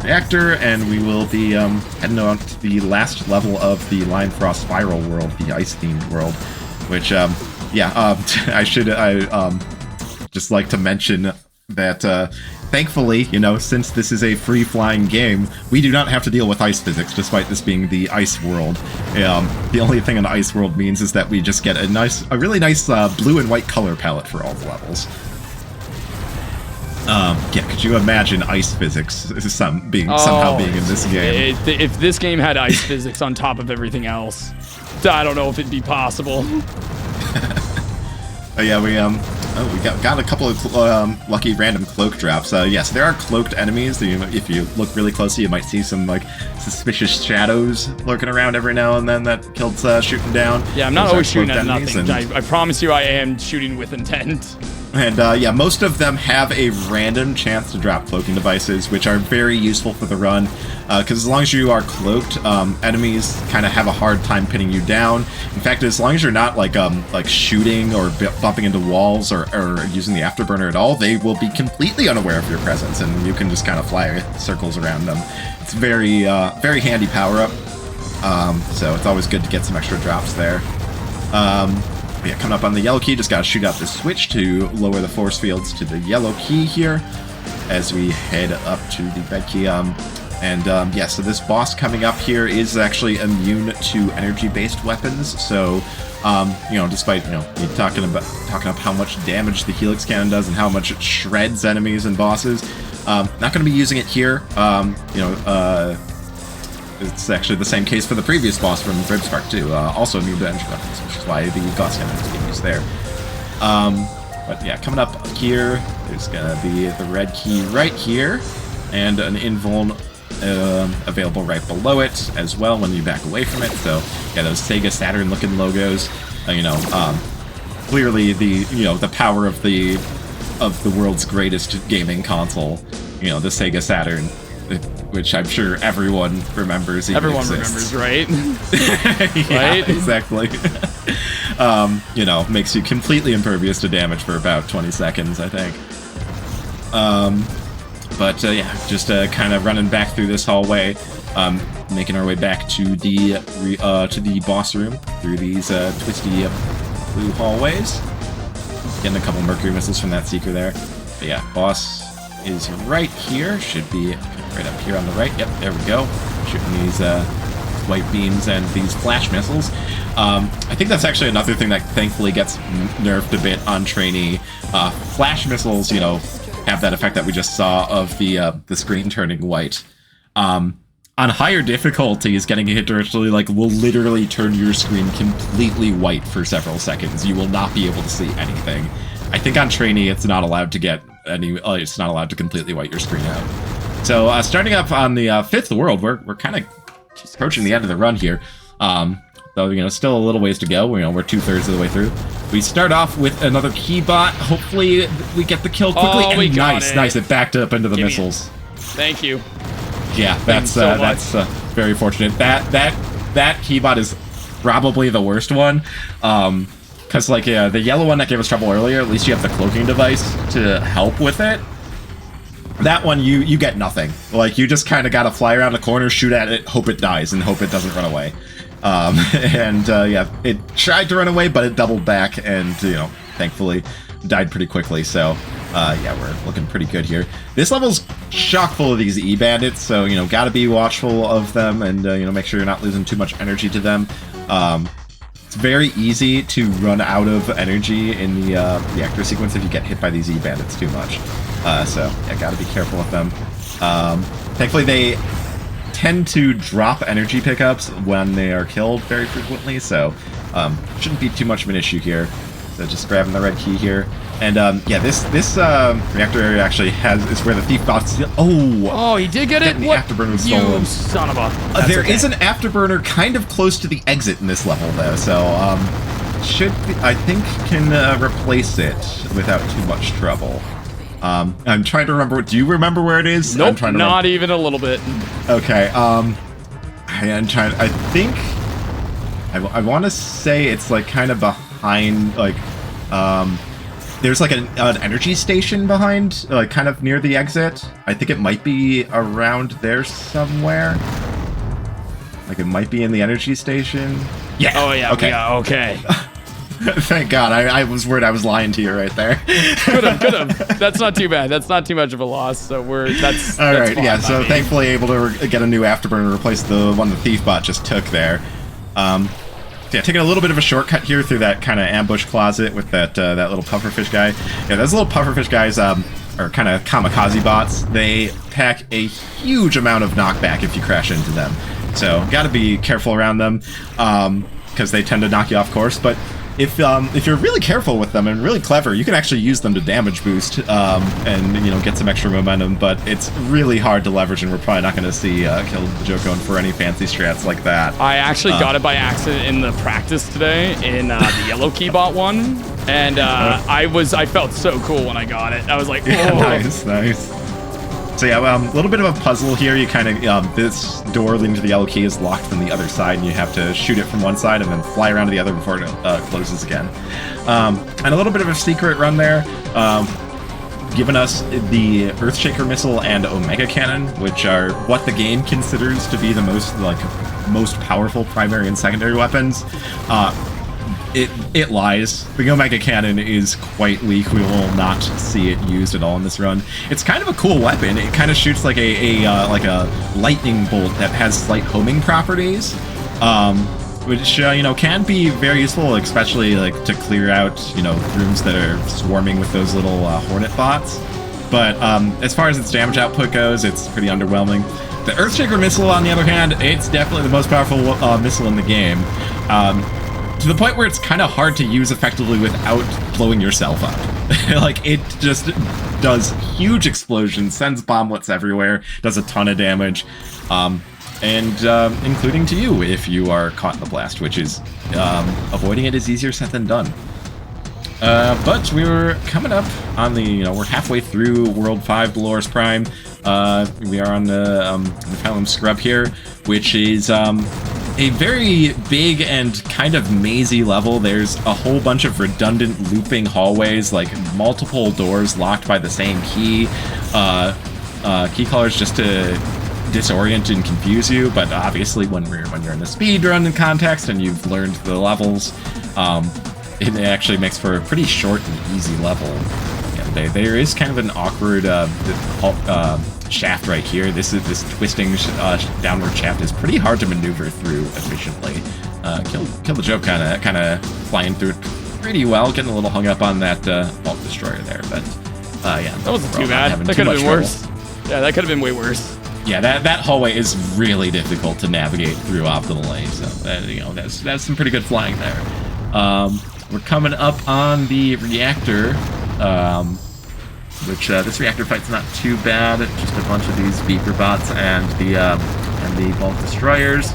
reactor, and we will be heading on to the last level of the Line Frost Spiral world, the ice-themed world, which I should just like to mention that thankfully, since this is a free-flying game, we do not have to deal with ice physics, despite this being the ice world. The only thing an ice world means is that we just get a really nice blue and white color palette for all the levels. Yeah, could you imagine ice physics somehow being in this game? If this game had ice physics on top of everything else, I don't know if it'd be possible. Yeah, we got a couple of lucky random cloak drops. Yes, there are cloaked enemies. If you look really closely, you might see some suspicious shadows lurking around every now and then that Killed's shooting down. Yeah, I'm not always shooting at nothing. I promise you, I am shooting with intent. And yeah, most of them have a random chance to drop cloaking devices, which are very useful for the run, because as long as you are cloaked, enemies kind of have a hard time pinning you down. In fact, as long as you're not like shooting or bumping into walls or using the afterburner at all, they will be completely unaware of your presence, and you can just kind of fly circles around them. It's very handy power-up, so it's always good to get some extra drops there. Yeah, coming up on the yellow key, just gotta shoot out the switch to lower the force fields to the yellow key here as we head up to the red key. Yeah, so this boss coming up here is actually immune to energy-based weapons. So, despite me talking up how much damage the Helix Cannon does and how much it shreds enemies and bosses, not going to be using it here. It's actually the same case for the previous boss from Brimspark 2, also immune to energy weapons, which is why the Gauss Cannon is being used there. But yeah, coming up here, there's gonna be the red key right here, and an invuln available right below it as well when you back away from it. So yeah, those Sega Saturn looking logos, clearly the power of the world's greatest gaming console, the Sega Saturn, which I'm sure everyone remembers. Everyone remembers, right? Yeah, right? Exactly. Makes you completely impervious to damage for about 20 seconds, I think. Yeah, just kind of running back through this hallway, making our way back to the boss room through these twisty blue hallways. Getting a couple Mercury missiles from that Seeker there. But yeah, boss is right here. Should be right up here on the right. Yep, there we go. Shooting these white beams and these flash missiles. I think that's actually another thing that thankfully gets nerfed a bit on Trainee. Flash missiles, have that effect that we just saw of the screen turning white. On higher difficulties, getting a hit directly will literally turn your screen completely white for several seconds. You will not be able to see anything. I think on Trainee, it's not allowed to get it's not allowed to completely white your screen out. So starting up on the fifth world, we're kind of approaching the end of the run here. Though still a little ways to go. We're 2/3 of the way through. We start off with another key bot. Hopefully we get the kill quickly. Oh, we got it. Nice. It backed up into the missiles. Thank you. Yeah, that's very fortunate. That key bot is probably the worst one. Because the yellow one that gave us trouble earlier, at least you have the cloaking device to help with it. That one, you get nothing. You just kind of gotta fly around the corner, shoot at it, hope it dies, and hope it doesn't run away. And yeah, it tried to run away, but it doubled back, and thankfully died pretty quickly. So yeah, we're looking pretty good here. This level's chock full of these E-bandits, so gotta be watchful of them, and make sure you're not losing too much energy to them. It's very easy to run out of energy in the reactor sequence if you get hit by these E-bandits too much. So yeah, gotta be careful with them. Thankfully, they tend to drop energy pickups when they are killed very frequently, so shouldn't be too much of an issue here. So just grabbing the red key here. And yeah, this reactor area actually is where the thief bots. Oh, he did get it. The What? afterburner was stolen. You son of a. There is an afterburner kind of close to the exit in this level, though. So I think can replace it without too much trouble. I'm trying to remember. Do you remember where it is? Nope, not even a little bit. Okay. I'm trying. I think I want to say it's like kind of behind, like there's like an energy station behind, like kind of near the exit. I think it might be around there somewhere. Like it might be in the energy station. Yeah. Oh yeah. Okay. Yeah, okay. Thank God. I was worried I was lying to you right there. Could have. That's not too bad. That's not too much of a loss. So that's all right. Fine Yeah. So thankfully able to get a new afterburner to replace the one the thief bot just took there. Yeah, taking a little bit of a shortcut here through that kind of ambush closet with that little pufferfish guy. Yeah, those little pufferfish guys are kind of kamikaze bots. They pack a huge amount of knockback if you crash into them. So got to be careful around them because they tend to knock you off course. But if you're really careful with them and really clever, you can actually use them to damage boost and get some extra momentum. But it's really hard to leverage, and we're probably not going to see KilledTheJoke going for any fancy strats like that. I actually got it by accident in the practice today in the yellow key bot one, and I felt so cool when I got it. I was like, oh. Yeah, nice. So yeah, a little bit of a puzzle here. You kind of, this door leading to the yellow key is locked from the other side, and you have to shoot it from one side and then fly around to the other before it closes again. And a little bit of a secret run there, giving us the Earthshaker missile and Omega Cannon, which are what the game considers to be the most powerful primary and secondary weapons. It lies. The Omega Cannon is quite weak. We will not see it used at all in this run. It's kind of a cool weapon. It kind of shoots like a lightning bolt that has slight homing properties, which can be very useful, especially like to clear out rooms that are swarming with those little hornet bots. But as far as its damage output goes, it's pretty underwhelming. The Earthshaker missile, on the other hand, it's definitely the most powerful missile in the game. To the point where it's kind of hard to use effectively without blowing yourself up. Like, it just does huge explosions, sends bomblets everywhere, does a ton of damage, and including to you if you are caught in the blast, which is, avoiding it is easier said than done. But we're coming up on the, we're halfway through World 5 Dolores Prime. We are on the Phylum Scrub here, which is, a very big and kind of mazy level. There's a whole bunch of redundant looping hallways, like multiple doors locked by the same key. Key colors just to disorient and confuse you, but obviously when you're in the speedrun context and you've learned the levels, it actually makes for a pretty short and easy level. Yeah, there is kind of an awkward shaft right here. This twisting downward shaft is pretty hard to maneuver through efficiently. KilledTheJoke kind of flying through it pretty well, getting a little hung up on that Vault Destroyer there, but yeah, that wasn't too bad. That could have been worse. Yeah, that could have been way worse. Yeah, that hallway is really difficult to navigate through optimally. So that's some pretty good flying there. We're coming up on the reactor. Which this reactor fight's not too bad. Just a bunch of these beeper bots and the Vault Destroyers,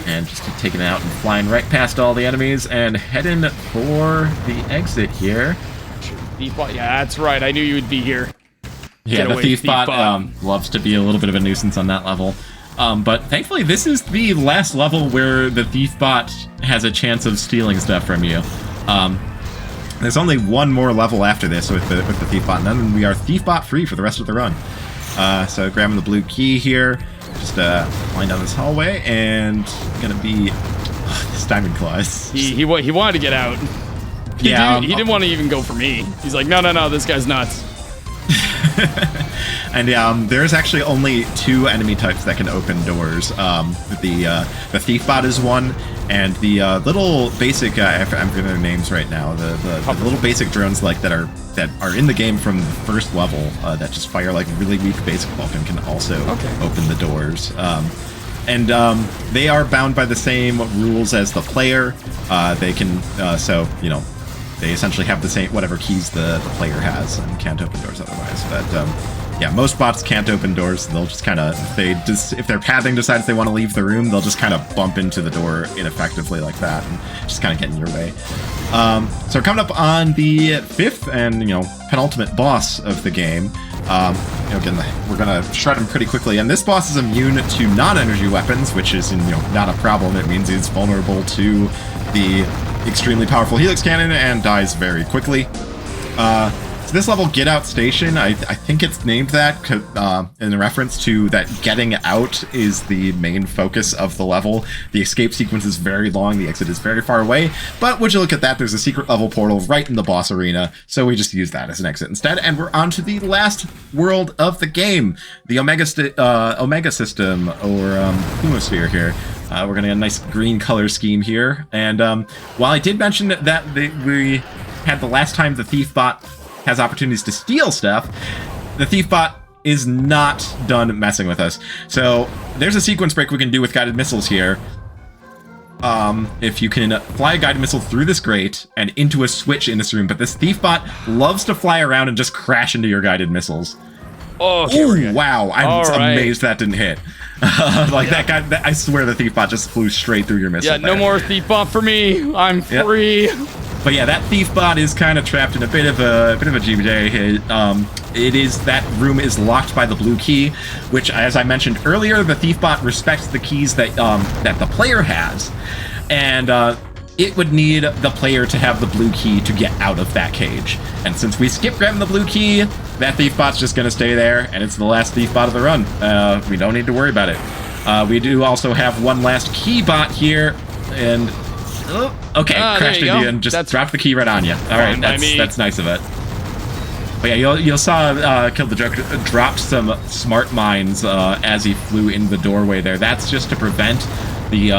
and just keep taking it out and flying right past all the enemies and heading for the exit here. Thief bot, yeah, that's right. I knew you would be here. Yeah, the thief bot loves to be a little bit of a nuisance on that level. But thankfully, this is the last level where the thief bot has a chance of stealing stuff from you. There's only one more level after this with the thief bot, and then we are thief bot free for the rest of the run. So grabbing the blue key here, just flying down this hallway, and gonna be this diamond claws. He wanted to get out. He didn't want to even go for me. He's like, no, this guy's nuts. And there's actually only 2 enemy types that can open doors. The thief bot is one, and the little basic I'm forgetting their names right now. The little basic drones like that are in the game from the first level that just fire like really weak basic weapon can also open the doors. And they are bound by the same rules as the player. They can they essentially have the same whatever keys the player has and can't open doors otherwise. But yeah, most bots can't open doors. They'll just kind of if their pathing decides they want to leave the room, they'll just kind of bump into the door ineffectively like that and just kind of get in your way. So coming up on the 5th and penultimate boss of the game. Again, we're gonna shred him pretty quickly, and this boss is immune to non-energy weapons, which is not a problem. It means he's vulnerable to the extremely powerful helix cannon and dies very quickly. So this level, Get Out Station, I think it's named that in reference to that getting out is the main focus of the level. The escape sequence is very long, the exit is very far away, but would you look at that, there's a secret level portal right in the boss arena, so we just use that as an exit instead, and we're on to the last world of the game, the Omega system, or Humosphere here. We're going to get a nice green color scheme here, and while I did mention that we had the last time the thief bot has opportunities to steal stuff, the thief bot is not done messing with us. So there's a sequence break we can do with guided missiles here. If you can fly a guided missile through this grate and into a switch in this room, but this thief bot loves to fly around and just crash into your guided missiles. Oh, ooh, wow, I'm amazed that didn't hit. That guy, I swear the thief bot just flew straight through your missile. Yeah, no more thief bot for me. I'm free. Yep. But yeah, that thief bot is kind of trapped in a bit of a GBJ. That room is locked by the blue key, which, as I mentioned earlier, the thief bot respects the keys that the player has, and it would need the player to have the blue key to get out of that cage. And since we skip grabbing the blue key, that thief bot's just going to stay there, and it's the last thief bot of the run. We don't need to worry about it. We do also have one last key bot here, and crashed into you and just dropped the key right on you. All right, that's nice of it. But yeah, you saw KilledTheJoke dropped some smart mines as he flew in the doorway there. That's just to prevent the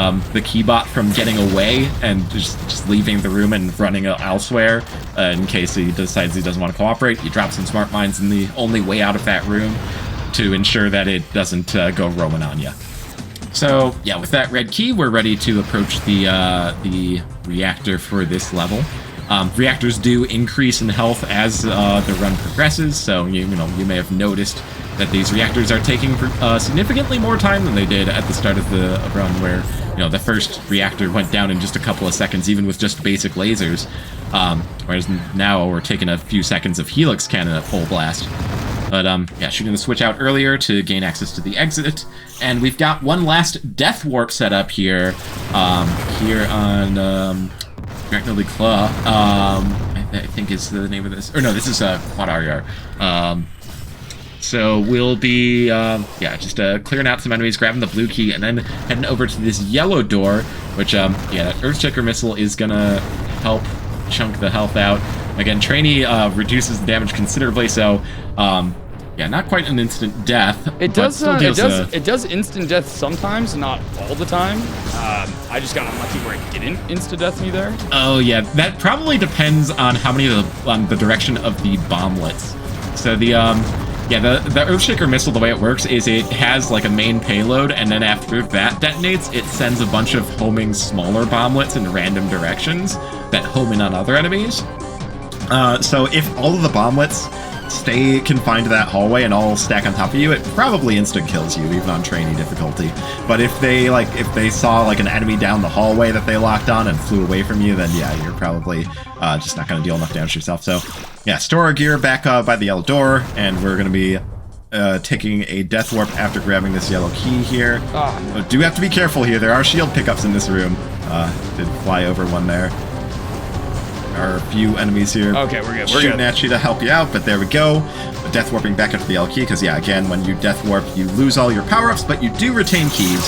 keybot from getting away and just leaving the room and running elsewhere in case he decides he doesn't want to cooperate. You drop some smart mines in the only way out of that room to ensure that it doesn't go roaming on you. So yeah, with that red key, we're ready to approach the reactor for this level. Reactors do increase in health as the run progresses, so you may have noticed that these reactors are taking significantly more time than they did at the start of the run, where the first reactor went down in just a couple of seconds, even with just basic lasers. Whereas now we're taking a few seconds of helix cannon at full blast. But yeah, shooting the switch out earlier to gain access to the exit, and we've got one last death warp set up here, here on Trainee Claw. I think is the name of this. Or no, this is Quad Aryar. So we'll be just clearing out some enemies, grabbing the blue key, and then heading over to this yellow door, which that Earthshaker missile is gonna help chunk the health out. Again, Trainee reduces the damage considerably, so not quite an instant death. It does instant death sometimes, not all the time. I just got unlucky where it didn't insta death me there. Oh yeah, that probably depends on how many of the direction of the bomblets. So the Earthshaker missile, the way it works is it has like a main payload, and then after that detonates, it sends a bunch of homing smaller bomblets in random directions that home in on other enemies. So if all of the bomblets stay confined to that hallway and all stack on top of you, it probably instant kills you, even on Trainee difficulty. But if they saw like an enemy down the hallway that they locked on and flew away from you, then yeah, you're probably just not going to deal enough damage yourself. So yeah, store our gear back by the yellow door, and we're going to be taking a death warp after grabbing this yellow key here. But do have to be careful here. There are shield pickups in this room. Did fly over one there. are a few enemies here. Okay, we're good. Shooting at you to help you out, but there we go. Death warping back into the L key, because yeah, again, when you death warp, you lose all your power-ups, but you do retain keys.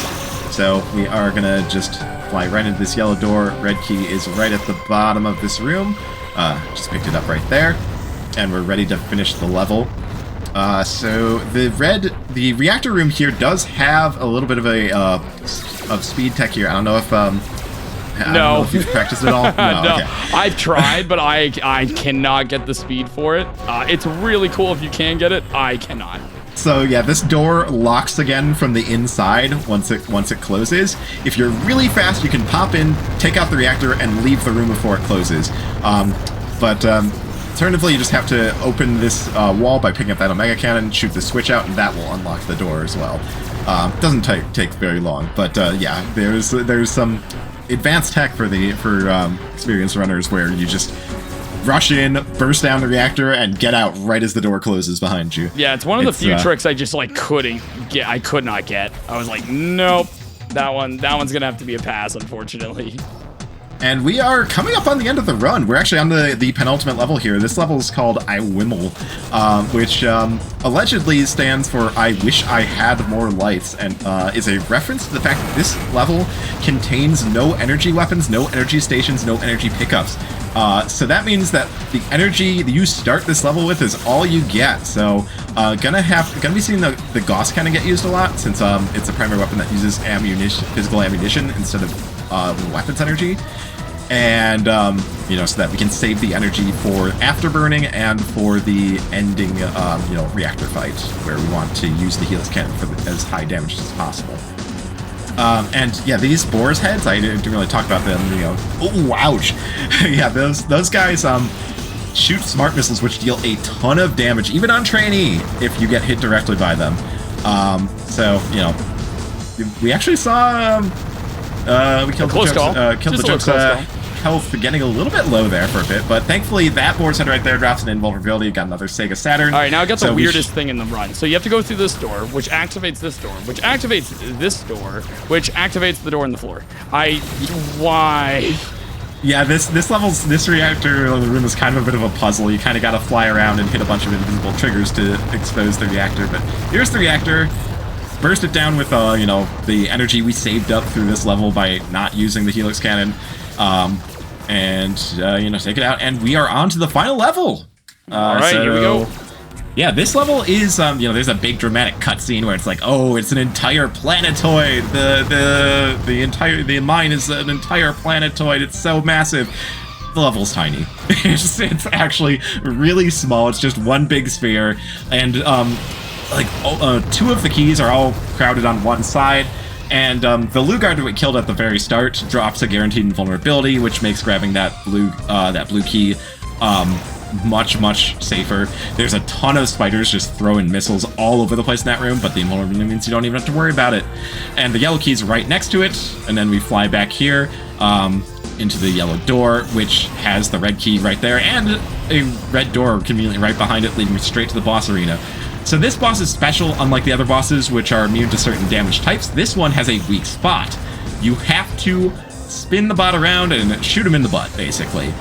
So we are gonna just fly right into this yellow door. Red key is right at the bottom of this room. Just picked it up right there, and we're ready to finish the level. So the reactor room here does have a little bit of a of speed tech here. I don't know if I don't know if you've practiced at all. No, Okay. I've tried, but I cannot get the speed for it. It's really cool if you can get it. I cannot. So yeah, this door locks again from the inside once it closes. If you're really fast, you can pop in, take out the reactor, and leave the room before it closes. Alternatively, you just have to open this wall by picking up that Omega Cannon, shoot the switch out, and that will unlock the door as well. Doesn't take very long, but yeah, there's some advanced tech for experienced runners where you just rush in, burst down the reactor, and get out right as the door closes behind you. Yeah, it's one of the few tricks I just like couldn't get. I could not get. I was like, nope, that one's gonna have to be a pass, unfortunately. And we are coming up on the end of the run. We're actually on the penultimate level here. This level is called I Wimmel, which allegedly stands for I Wish I Had More Lights, and is a reference to the fact that this level contains no energy weapons, no energy stations, no energy pickups. So that means that the energy that you start this level with is all you get. So gonna be seeing the Gauss kind of get used a lot, since it's a primary weapon that uses physical ammunition instead of weapons energy. And so that we can save the energy for afterburning and for the ending reactor fight, where we want to use the Helix Cannon for as high damage as possible. And yeah, these boar's heads, I didn't really talk about them, oh, ouch. Yeah, those guys shoot smart missiles which deal a ton of damage, even on Trainee, if you get hit directly by them. So, we actually saw we killed KilledTheJoke's health getting a little bit low there for a bit, but thankfully that board's head right there drops an invulnerability. Got another Sega Saturn. All right, now I got the weirdest thing in the run. So you have to go through this door, which activates this door, which activates this door, which activates the door in the floor. Why? Yeah, this reactor in the room is kind of a bit of a puzzle. You kind of got to fly around and hit a bunch of invisible triggers to expose the reactor. But here's the reactor. Burst it down with the energy we saved up through this level by not using the Helix Cannon. Take it out, and we are on to the final level. All right, here we go. Yeah, this level is, there's a big dramatic cutscene where it's like, oh, it's an entire planetoid. The mine is an entire planetoid. It's so massive. The level's tiny. It's actually really small. It's just one big sphere, and two of the keys are all crowded on one side. And the Lugard that we killed at the very start drops a guaranteed invulnerability, which makes grabbing that blue key much safer. There's a ton of spiders just throwing missiles all over the place in that room, but the invulnerability means you don't even have to worry about it. And the yellow key's right next to it, and then we fly back here into the yellow door, which has the red key right there, and a red door conveniently right behind it, leading straight to the boss arena. So this boss is special, unlike the other bosses, which are immune to certain damage types. This one has a weak spot. You have to spin the bot around and shoot him in the butt, basically.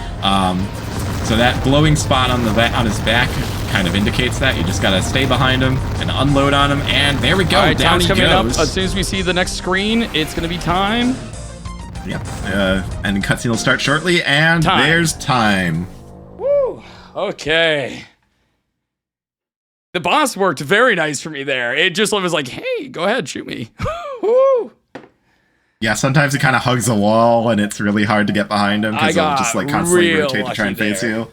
So that glowing spot on his back kind of indicates that. You just gotta stay behind him and unload on him, and there we go. All right, down he coming goes. Up. As soon as we see the next screen, it's gonna be time. Yep. And the cutscene will start shortly, and there's time. Woo. Okay. The boss worked very nice for me there. It just was like, hey, go ahead, shoot me. Woo. Yeah, sometimes he kind of hugs a wall, and it's really hard to get behind him because he'll just constantly rotate to try and face you.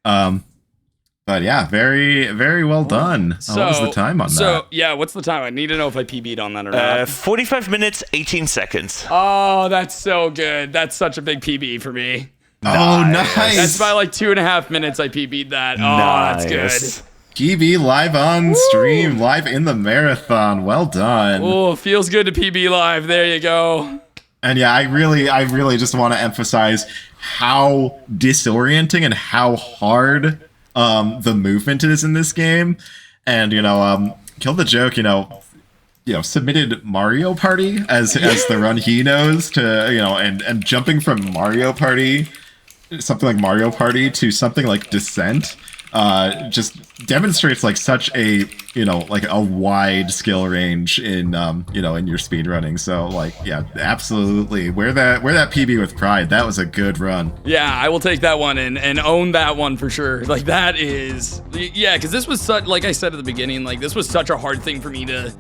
But yeah, very, very well done. What was the time on that? So yeah, what's the time? I need to know if I PB'd on that or not. 45 minutes, 18 seconds. Oh, that's so good. That's such a big PB for me. Oh, nice. That's by like 2.5 minutes I PB'd that. Oh, nice. That's good. PB live on stream, live in the marathon. Well done. Oh, feels good to PB live. There you go. And yeah, I really just want to emphasize how disorienting and how hard the movement is in this game. And KilledTheJoke, submitted Mario Party as the run he knows to, and jumping from Mario Party something like Mario Party to something like Descent just demonstrates like such a, you know, like a wide skill range in you know, in your speed running. So like, yeah, absolutely wear that PB with pride. That was a good run. Yeah, I will take that one and own that one for sure. Like that is, yeah, because this was such, like I said at the beginning, like this was such a hard thing for me to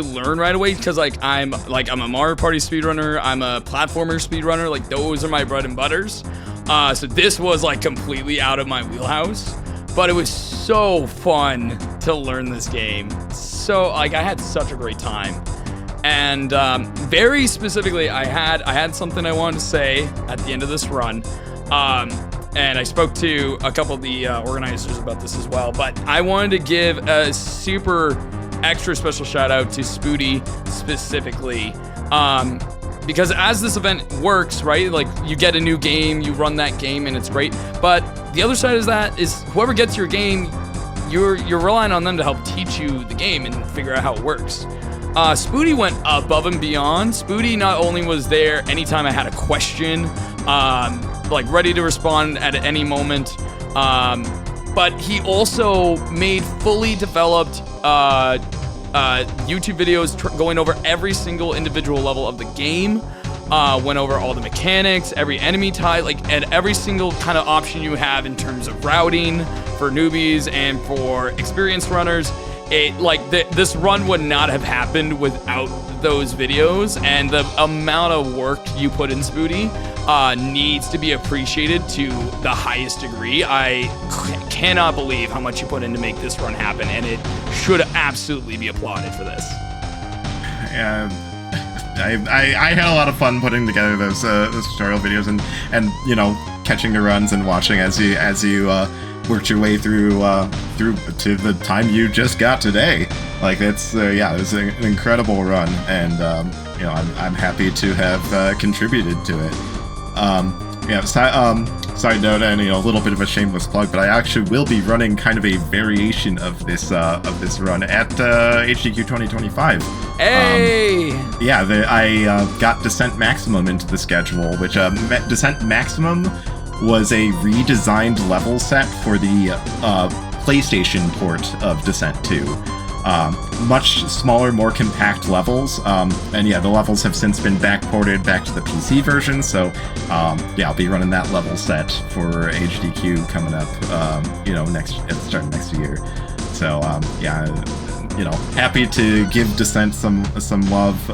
learn right away, because like I'm a Mario Party speedrunner, I'm a platformer speedrunner, like those are my bread and butters. So this was like completely out of my wheelhouse, but it was so fun to learn this game. So like I had such a great time. And very specifically, I had something I wanted to say at the end of this run. And I spoke to a couple of the organizers about this as well, but I wanted to give a super extra special shout out to Spoody specifically. Because as this event works, right, like you get a new game, you run that game and it's great. But the other side of that is whoever gets your game, you're relying on them to help teach you the game and figure out how it works. Spoody went above and beyond. Spoody not only was there anytime I had a question, like ready to respond at any moment, but he also made fully developed YouTube videos going over every single individual level of the game, went over all the mechanics, every enemy type, like, and every single kind of option you have in terms of routing for newbies and for experienced runners. This run would not have happened without those videos, and the amount of work you put in, Spoody, needs to be appreciated to the highest degree. I cannot believe how much you put in to make this run happen, and it should absolutely be applauded for this. I had a lot of fun putting together those tutorial videos and you know, catching the runs and watching as you worked your way through to the time you just got today. Like it's yeah, it was an incredible run, and you know, I'm happy to have contributed to it. Yeah, side note, and you know, a little bit of a shameless plug, but I actually will be running kind of a variation of this run at HDQ 2025. Hey! Yeah, I got Descent Maximum into the schedule, which Descent Maximum was a redesigned level set for the PlayStation port of Descent 2. Much smaller, more compact levels, and yeah, the levels have since been backported back to the PC version, so yeah, I'll be running that level set for HDQ coming up, you know, at the start of next year. So yeah, you know, happy to give Descent some love,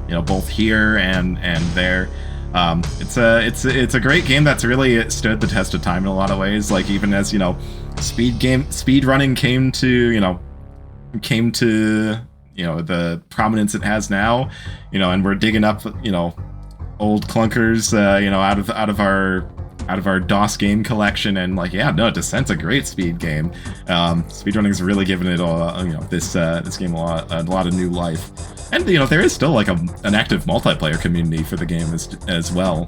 you know, both here and there. It's a great game that's really stood the test of time in a lot of ways. Like, even as, you know, speed running came to the prominence it has now, you know, and we're digging up, you know, old clunkers, you know, out of our DOS game collection, and like, yeah, no, Descent's a great speed game. Speedrunning's really given it all, you know, this game a lot of new life. And, you know, there is still like an active multiplayer community for the game as well.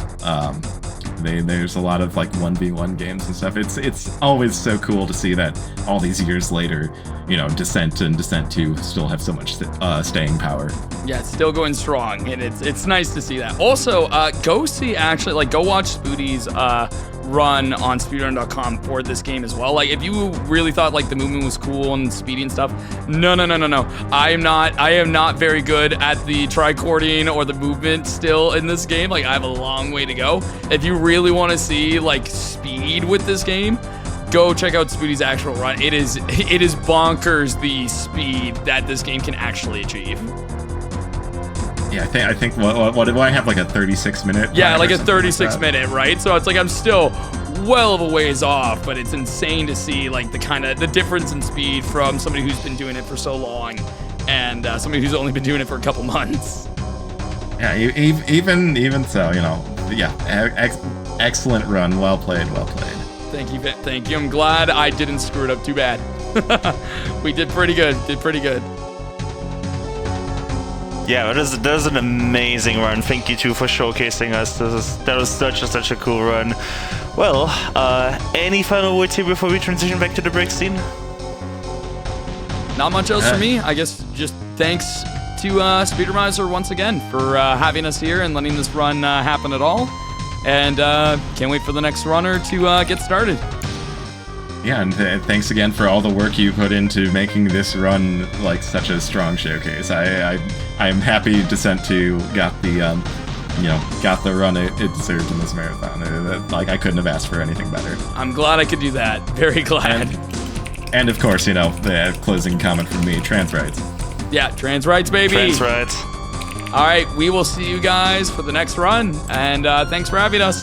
There's a lot of like 1v1 games and stuff. It's always so cool to see that all these years later, you know, Descent and Descent 2 still have so much staying power. Yeah, it's still going strong, and it's nice to see that. Also, go watch Spoody's run on speedrun.com for this game as well. Like, if you really thought like the movement was cool and speedy and stuff, no. I am not very good at the tricording or the movement still in this game. Like, I have a long way to go. If you really want to see like speed with this game, go check out Spoody's actual run. It is bonkers the speed that this game can actually achieve. Yeah, I think what do I have, like a 36-minute? Yeah, like a 36-minute, right? So it's like I'm still well of a ways off, but it's insane to see like the difference in speed from somebody who's been doing it for so long and somebody who's only been doing it for a couple months. Yeah, even so, you know, yeah, excellent run, well played. Thank you. I'm glad I didn't screw it up too bad. We did pretty good. Yeah, that was an amazing run. Thank you too for showcasing us. That was such a cool run. Well, any final words here before we transition back to the break scene? Not much else for me. I guess just thanks to Speedromizer once again for having us here and letting this run happen at all. And can't wait for the next runner to get started. Yeah, and thanks again for all the work you put into making this run like such a strong showcase. I am happy Descent 2 got the got the run it deserved in this marathon. Like I couldn't have asked for anything better. I'm glad I could do that. Very glad. And of course, the closing comment from me, trans rights. Yeah, trans rights, baby. Trans rights. All right, we will see you guys for the next run, and thanks for having us.